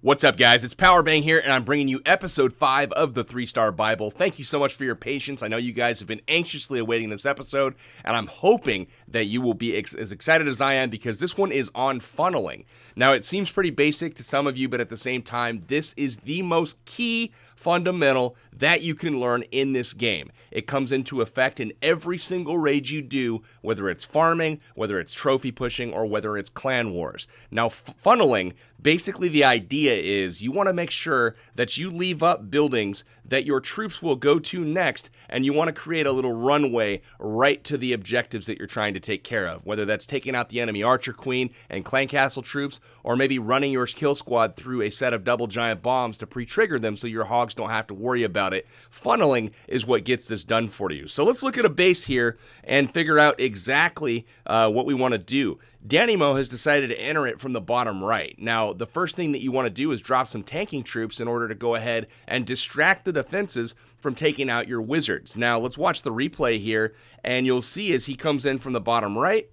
What's up, guys? It's Powerbang here, and I'm bringing you episode 5 of the 3-Star Bible. Thank you so much for your patience. I know you guys have been anxiously awaiting this episode, and I'm hoping that you will be as excited as I am because this one is on funneling. Now, it seems pretty basic to some of you, but at the same time, this is the most key fundamental that you can learn in this game. It comes into effect in every single raid you do, whether it's farming, whether it's trophy pushing, or whether it's clan wars. Now, funneling, basically the idea is you want to make sure that you leave up buildings that your troops will go to next, and you want to create a little runway right to the objectives that you're trying to take care of, whether that's taking out the enemy archer queen and clan castle troops, or maybe running your kill squad through a set of double giant bombs to pre-trigger them so your hogs don't have to worry about it. Funneling is what gets this done for you. So let's look at a base here and figure out exactly what we want to do. Danny Mo has decided to enter it from the bottom right. Now, the first thing that you want to do is drop some tanking troops in order to go ahead and distract the defenses from taking out your wizards. Now, let's watch the replay here, and you'll see as he comes in from the bottom right,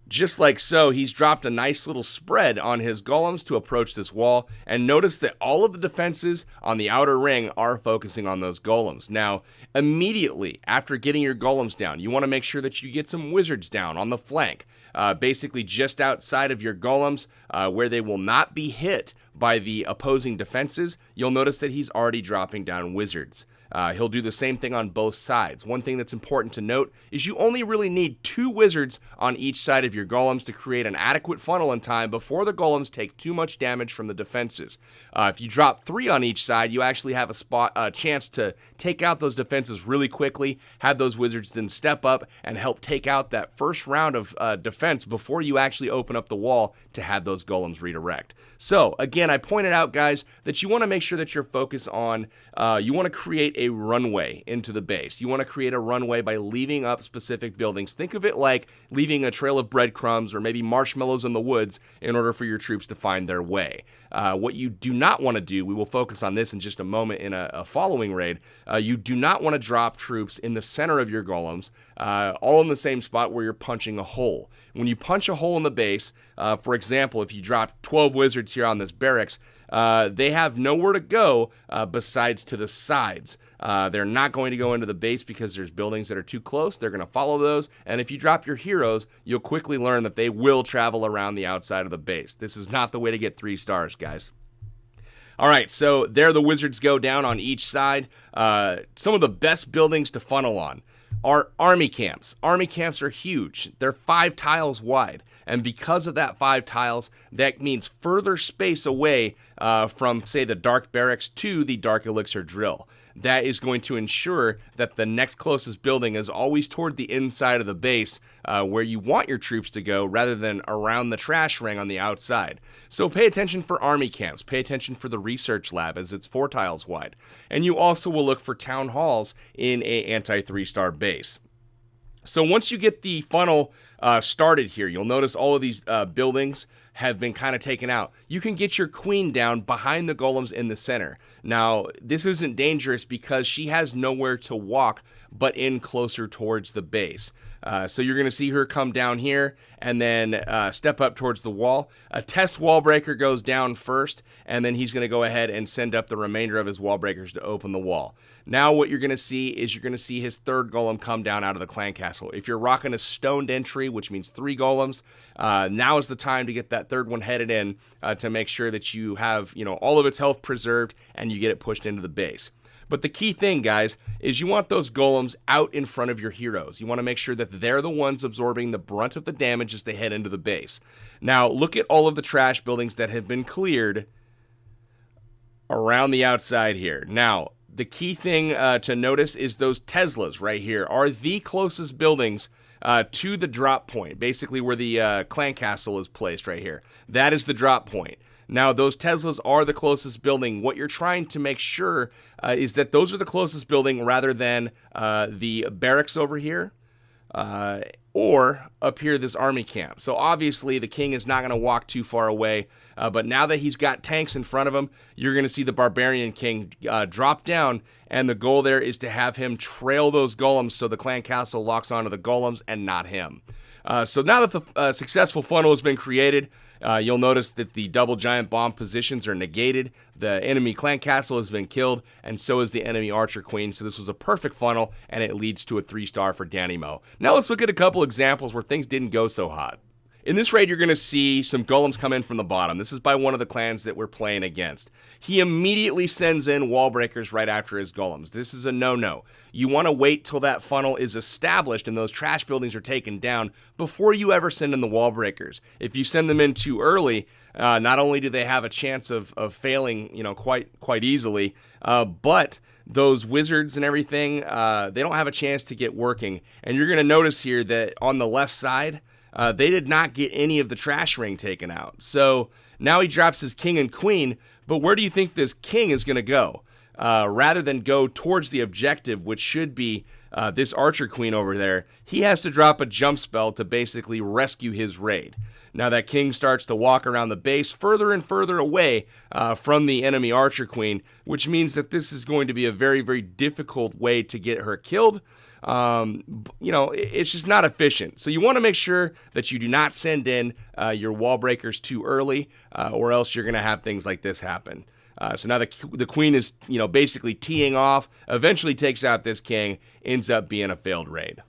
just like so, he's dropped a nice little spread on his golems to approach this wall, and notice that all of the defenses on the outer ring are focusing on those golems. Now, immediately after getting your golems down, you want to make sure that you get some wizards down on the flank, basically just outside of your golems, where they will not be hit by the opposing defenses. You'll notice that he's already dropping down wizards. He'll do the same thing on both sides. One thing that's important to note is you only really need 2 wizards on each side of your golems to create an adequate funnel in time before the golems take too much damage from the defenses. If you drop 3 on each side, you actually have a chance to take out those defenses really quickly, have those wizards then step up and help take out that first round of defense before you actually open up the wall to have those golems redirect. So, again, I pointed out, guys, that you want to make sure that you're focused on, you want to create a runway into the base. You want to create a runway by leaving up specific buildings. Think of it like leaving a trail of breadcrumbs or maybe marshmallows in the woods in order for your troops to find their way. What you do not want to do, we will focus on this in just a moment in a following raid, you do not want to drop troops in the center of your golems, all in the same spot where you're punching a hole. When you punch a hole in the base, for example, if you drop 12 wizards here on this barracks, they have nowhere to go besides to the sides. They're not going to go into the base because there's buildings that are too close. They're going to follow those, and if you drop your heroes, you'll quickly learn that they will travel around the outside of the base. This is not the way to get 3 stars, guys. All right, so there the wizards go down on each side. Some of the best buildings to funnel on are army camps. Army camps are huge. They're 5 tiles wide. And because of that 5 tiles, that means further space away from, say, the dark barracks to the dark elixir drill. That is going to ensure that the next closest building is always toward the inside of the base where you want your troops to go rather than around the trash ring on the outside. So pay attention for army camps. Pay attention for the research lab as it's 4 tiles wide. And you also will look for town halls in a anti-3-star base. So once you get the funnel started here, you'll notice all of these buildings have been kind of taken out. You can get your queen down behind the golems in the center. Now, this isn't dangerous because she has nowhere to walk but in closer towards the base. So you're going to see her come down here and then step up towards the wall. A test wall breaker goes down first, and then he's going to go ahead and send up the remainder of his wall breakers to open the wall. Now what you're going to see is you're going to see his 3rd golem come down out of the clan castle. If you're rocking a stoned entry, which means 3 golems, now is the time to get that 3rd one headed in to make sure that you have, all of its health preserved and you get it pushed into the base. But the key thing, guys, is you want those golems out in front of your heroes. You want to make sure that they're the ones absorbing the brunt of the damage as they head into the base. Now, look at all of the trash buildings that have been cleared around the outside here. Now, the key thing to notice is those Teslas right here are the closest buildings to the drop point, basically where the clan castle is placed right here. That is the drop point. Now, those Teslas are the closest building. What you're trying to make sure is that those are the closest building rather than the barracks over here or up here, this army camp. So obviously, the king is not going to walk too far away. But now that he's got tanks in front of him, you're going to see the Barbarian King drop down. And the goal there is to have him trail those golems so the clan castle locks onto the golems and not him. So now that the successful funnel has been created, You'll notice that the double giant bomb positions are negated. The enemy clan castle has been killed, and so is the enemy archer queen. So this was a perfect funnel, and it leads to a 3-star for Danny Mo. Now let's look at a couple examples where things didn't go so hot. In this raid, you're going to see some golems come in from the bottom. This is by one of the clans that we're playing against. He immediately sends in wall breakers right after his golems. This is a no-no. You want to wait till that funnel is established and those trash buildings are taken down before you ever send in the wall breakers. If you send them in too early, not only do they have a chance of failing, quite easily, but those wizards and everything, they don't have a chance to get working. And you're going to notice here that on the left side, they did not get any of the trash ring taken out. So now he drops his king and queen, but where do you think this king is going to go? Rather than go towards the objective, which should be this archer queen over there, he has to drop a jump spell to basically rescue his raid. Now that king starts to walk around the base further and further away from the enemy archer queen, which means that this is going to be a very, very difficult way to get her killed. It's just not efficient. So you want to make sure that you do not send in your wall breakers too early, or else you're going to have things like this happen. So now the queen is, basically teeing off, eventually takes out this king, ends up being a failed raid.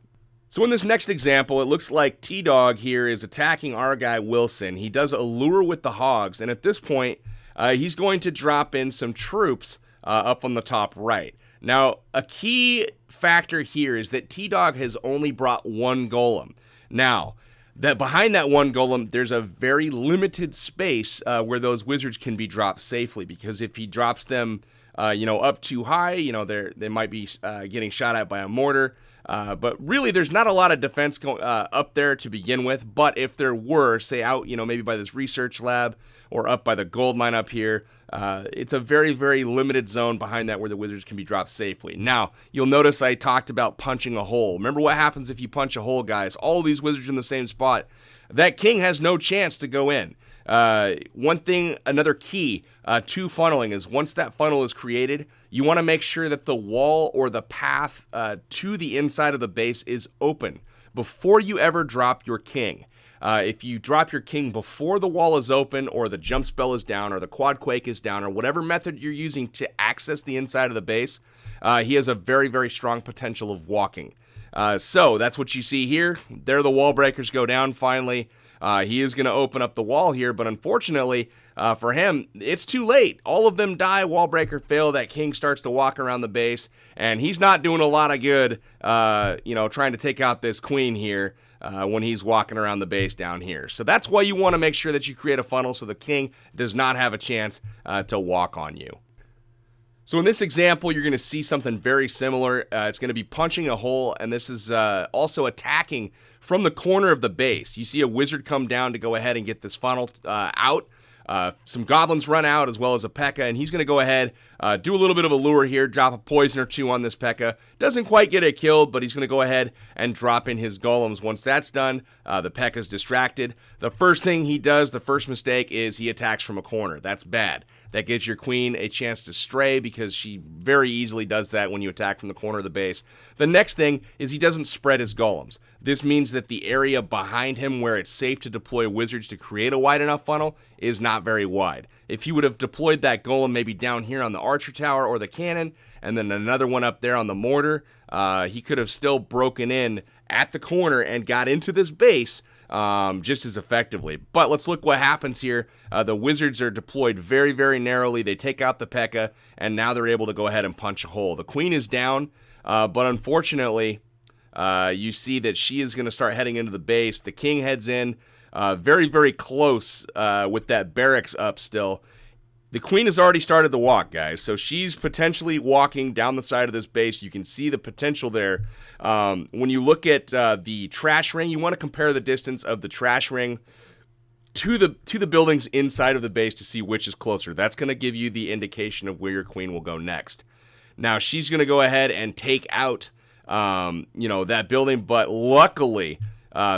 So in this next example, it looks like T-Dog here is attacking our guy Wilson. He does a lure with the hogs, and at this point, he's going to drop in some troops up on the top right. Now, a key factor here is that T-Dog has only brought one golem. Now, that behind that one golem, there's a very limited space where those wizards can be dropped safely, because if he drops them, up too high, they might be getting shot at by a mortar. But really, there's not a lot of defense up there to begin with. But if there were, say out, maybe by this research lab or up by the gold mine up here, it's a very, very limited zone behind that where the wizards can be dropped safely. Now, you'll notice I talked about punching a hole. Remember what happens if you punch a hole, guys? All these wizards in the same spot. That king has no chance to go in. Another key to funneling is once that funnel is created, you want to make sure that the wall or the path to the inside of the base is open before you ever drop your king. If you drop your king before the wall is open, or the jump spell is down, or the quad quake is down, or whatever method you're using to access the inside of the base, he has a very, very strong potential of walking. So that's what you see here. There the wall breakers go down finally. He is going to open up the wall here, but unfortunately for him, it's too late. All of them die, wall breaker fail, that king starts to walk around the base, and he's not doing a lot of good, trying to take out this queen here when he's walking around the base down here. So that's why you want to make sure that you create a funnel so the king does not have a chance to walk on you. So in this example, you're going to see something very similar. It's going to be punching a hole, and this is also attacking from the corner of the base. You see a wizard come down to go ahead and get this funnel out. Some goblins run out, as well as a P.E.K.K.A, and he's going to go ahead, do a little bit of a lure here, drop a poison or two on this P.E.K.K.A. Doesn't quite get it killed, but he's going to go ahead and drop in his golems. Once that's done, the P.E.K.K.A is distracted. The first thing he does, the first mistake, is he attacks from a corner. That's bad. That gives your queen a chance to stray, because she very easily does that when you attack from the corner of the base. The next thing is he doesn't spread his golems. This means that the area behind him where it's safe to deploy wizards to create a wide enough funnel is not very wide. If he would have deployed that golem maybe down here on the archer tower or the cannon, and then another one up there on the mortar, he could have still broken in at the corner and got into this base just as effectively. But let's look what happens here. The wizards are deployed very, very narrowly. They take out the P.E.K.K.A, and now they're able to go ahead and punch a hole. The queen is down, but unfortunately, you see that she is going to start heading into the base. The king heads in very, very close with that barracks up still. The queen has already started to walk, guys, so she's potentially walking down the side of this base. You can see the potential there. When you look at the trash ring, you want to compare the distance of the trash ring to the buildings inside of the base to see which is closer. That's going to give you the indication of where your queen will go next. Now, she's going to go ahead and take out that building, but luckily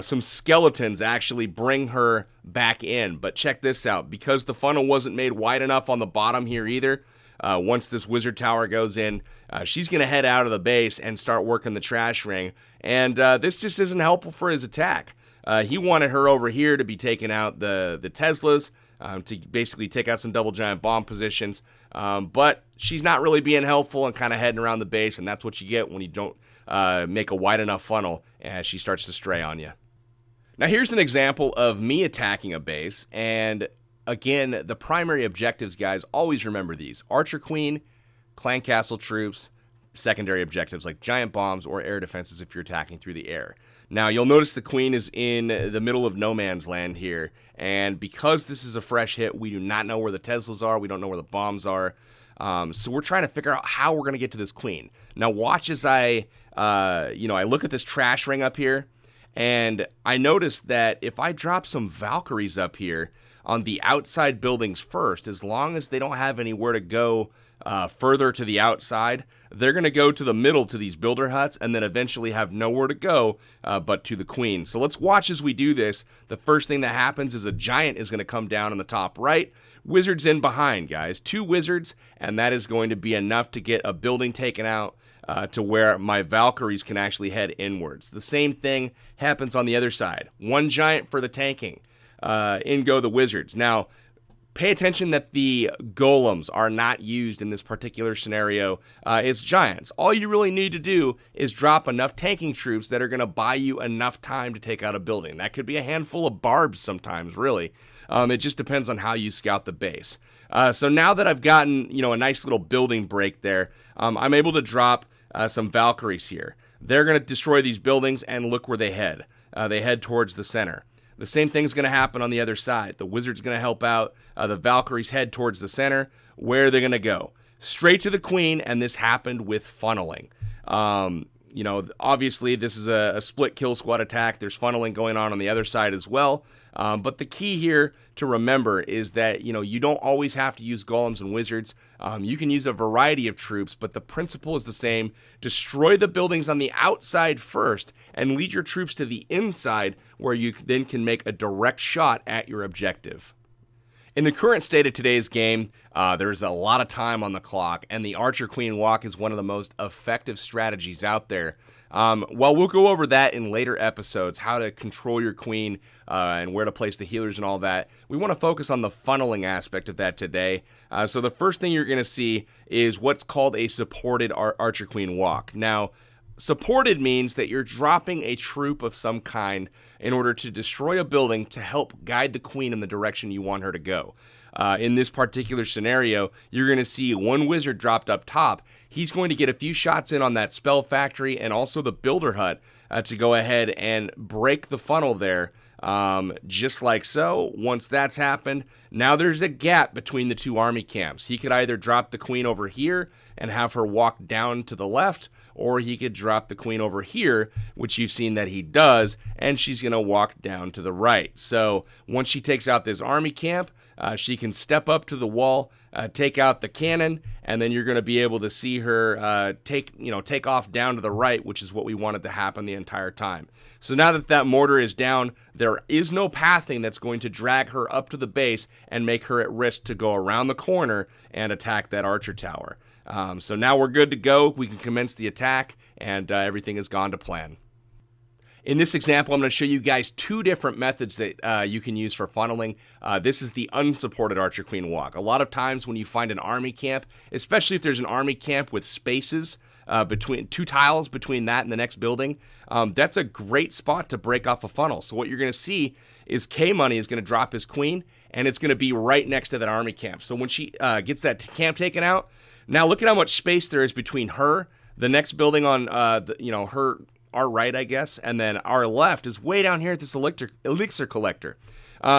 some skeletons actually bring her back in. But check this out, because the funnel wasn't made wide enough on the bottom here either. Once this wizard tower goes in, she's going to head out of the base and start working the trash ring, and this just isn't helpful for his attack. He wanted her over here to be taking out the Teslas, to basically take out some double giant bomb positions. But she's not really being helpful and kind of heading around the base, and that's what you get when you don't make a wide enough funnel as she starts to stray on you. Now here's an example of me attacking a base, and again, the primary objectives, guys, always remember these. Archer Queen, Clan Castle troops, secondary objectives like giant bombs or air defenses if you're attacking through the air. Now, you'll notice the Queen is in the middle of no man's land here, and because this is a fresh hit, we do not know where the Teslas are, we don't know where the bombs are, so we're trying to figure out how we're going to get to this Queen. Now, watch as I look at this trash ring up here, and I notice that if I drop some Valkyries up here on the outside buildings first, as long as they don't have anywhere to go further to the outside, they're going to go to the middle to these builder huts and then eventually have nowhere to go but to the Queen. So let's watch as we do this. The first thing that happens is a giant is going to come down on the top right. Wizards in behind, guys. 2 wizards, and that is going to be enough to get a building taken out to where my Valkyries can actually head inwards. The same thing happens on the other side. 1 giant for the tanking. In go the wizards. Now, pay attention that the golems are not used in this particular scenario. It's giants. All you really need to do is drop enough tanking troops that are going to buy you enough time to take out a building. That could be a handful of barbs sometimes, really. It just depends on how you scout the base. So now that I've gotten, a nice little building break there, I'm able to drop some Valkyries here. They're going to destroy these buildings, and look where they head. They head towards the center. The same thing's going to happen on the other side. The wizard's going to help out. The Valkyries head towards the center. Where are they going to go? Straight to the Queen, and this happened with funneling. Obviously, this is a split kill squad attack. There's funneling going on the other side as well. But the key here to remember is that, you don't always have to use golems and wizards. You can use a variety of troops, but the principle is the same. Destroy the buildings on the outside first and lead your troops to the inside where you then can make a direct shot at your objective. In the current state of today's game, there's a lot of time on the clock, and the Archer Queen walk is one of the most effective strategies out there. While we'll go over that in later episodes, how to control your Queen and where to place the healers and all that, we want to focus on the funneling aspect of that today. So the first thing you're going to see is what's called a supported Archer Queen walk. Now, supported means that you're dropping a troop of some kind in order to destroy a building to help guide the Queen in the direction you want her to go. In this particular scenario, you're going to see 1 wizard dropped up top. He's going to get a few shots in on that spell factory and also the builder hut to go ahead and break the funnel there, just like so. Once that's happened, now there's a gap between the 2 army camps. He could either drop the Queen over here and have her walk down to the left, or he could drop the Queen over here, which you've seen that he does, and she's going to walk down to the right. So once she takes out this army camp, she can step up to the wall, take out the cannon, and then you're going to be able to see her take off down to the right, which is what we wanted to happen the entire time. So now that that mortar is down, there is no pathing that's going to drag her up to the base and make her at risk to go around the corner and attack that archer tower. So now we're good to go. We can commence the attack, and everything has gone to plan. In this example, I'm going to show you guys 2 different methods that you can use for funneling. This is the unsupported Archer Queen walk. A lot of times when you find an army camp, especially if there's an army camp with spaces between 2 tiles between that and the next building, that's a great spot to break off a funnel. So what you're going to see is K-Money is going to drop his Queen, and it's going to be right next to that army camp. So when she gets that camp taken out, now look at how much space there is between her, the next building on our right, I guess, and then our left is way down here at this elixir collector.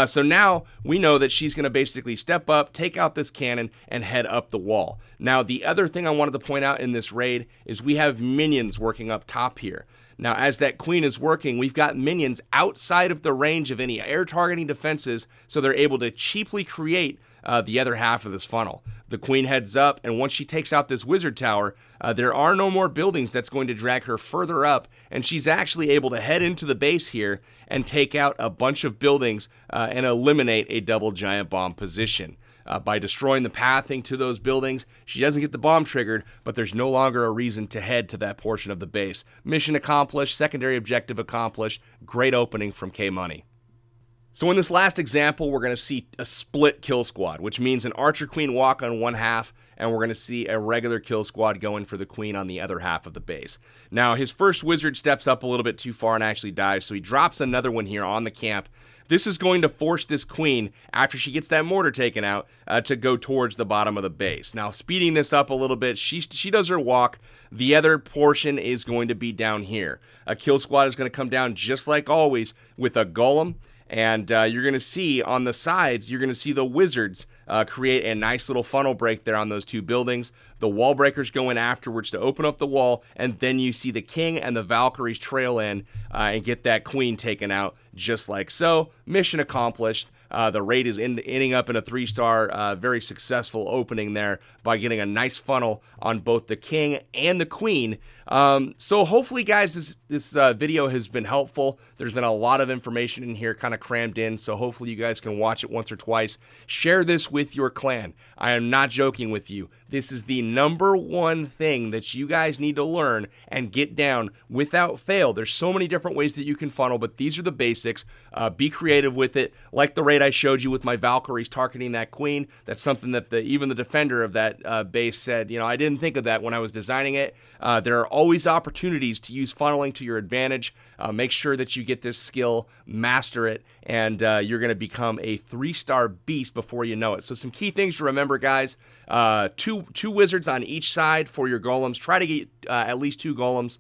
So now we know that she's going to basically step up, take out this cannon, and head up the wall. Now, the other thing I wanted to point out in this raid is we have minions working up top here. Now, as that Queen is working, we've got minions outside of the range of any air targeting defenses, so they're able to cheaply create the other half of this funnel. The Queen heads up, and once she takes out this wizard tower, there are no more buildings that's going to drag her further up, and she's actually able to head into the base here and take out a bunch of buildings and eliminate a double giant bomb position. by destroying the pathing to those buildings. She doesn't get the bomb triggered, but there's no longer a reason to head to that portion of the base. Mission accomplished, secondary objective accomplished. Great opening from K-Money. So in this last example, we're going to see a split kill squad, which means an archer queen walk on one half, and we're going to see a regular kill squad going for the queen on the other half of the base. Now, his first wizard steps up a little bit too far and actually dies, so he drops another one here on the camp. This is going to force this queen, after she gets that mortar taken out, to go towards the bottom of the base. Now, speeding this up a little bit, she does her walk. The other portion is going to be down here. A kill squad is going to come down just like always with a golem. And you're going to see on the sides, you're going to see the wizards create a nice little funnel break there on those two buildings. The wall breakers go in afterwards to open up the wall, and then you see the king and the Valkyries trail in and get that queen taken out just like so. Mission accomplished. The raid is ending up in a 3-star, very successful opening there by getting a nice funnel on both the king and the queen. So hopefully, guys, this video has been helpful. There's been a lot of information in here kind of crammed in, so hopefully you guys can watch it once or twice. Share this with your clan. I am not joking with you. This is the #1 thing that you guys need to learn and get down without fail. There's so many different ways that you can funnel, but these are the basics. Be creative with it. Like the raid I showed you with my Valkyries targeting that queen. That's something that even the defender of that base said, you know, I didn't think of that when I was designing it. There are always opportunities to use funneling to your advantage. Make sure that you get this skill, master it, and you're going to become a 3-star beast before you know it. So some key things to remember, guys. Two wizards on each side for your golems. Try to get at least 2 golems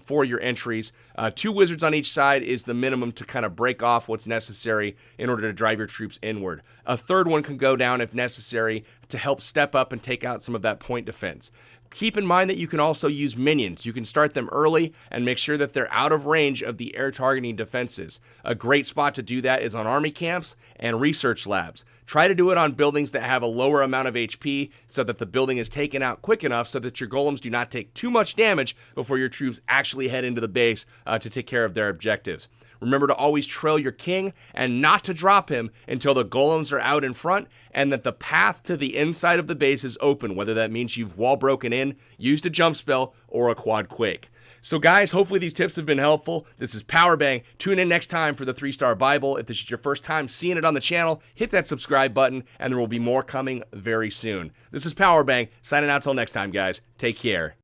for your entries. 2 wizards on each side is the minimum to kind of break off what's necessary in order to drive your troops inward. A third one can go down if necessary to help step up and take out some of that point defense. Keep in mind that you can also use minions. You can start them early and make sure that they're out of range of the air targeting defenses. A great spot to do that is on army camps and research labs. Try to do it on buildings that have a lower amount of HP so that the building is taken out quick enough so that your golems do not take too much damage before your troops actually head into the base to take care of their objectives. Remember to always trail your king and not to drop him until the golems are out in front and that the path to the inside of the base is open, whether that means you've wall broken in, used a jump spell, or a quad quake. So guys, hopefully these tips have been helpful. This is Powerbang. Tune in next time for the 3-Star Bible. If this is your first time seeing it on the channel, hit that subscribe button and there will be more coming very soon. This is Powerbang, signing out till next time, guys. Take care.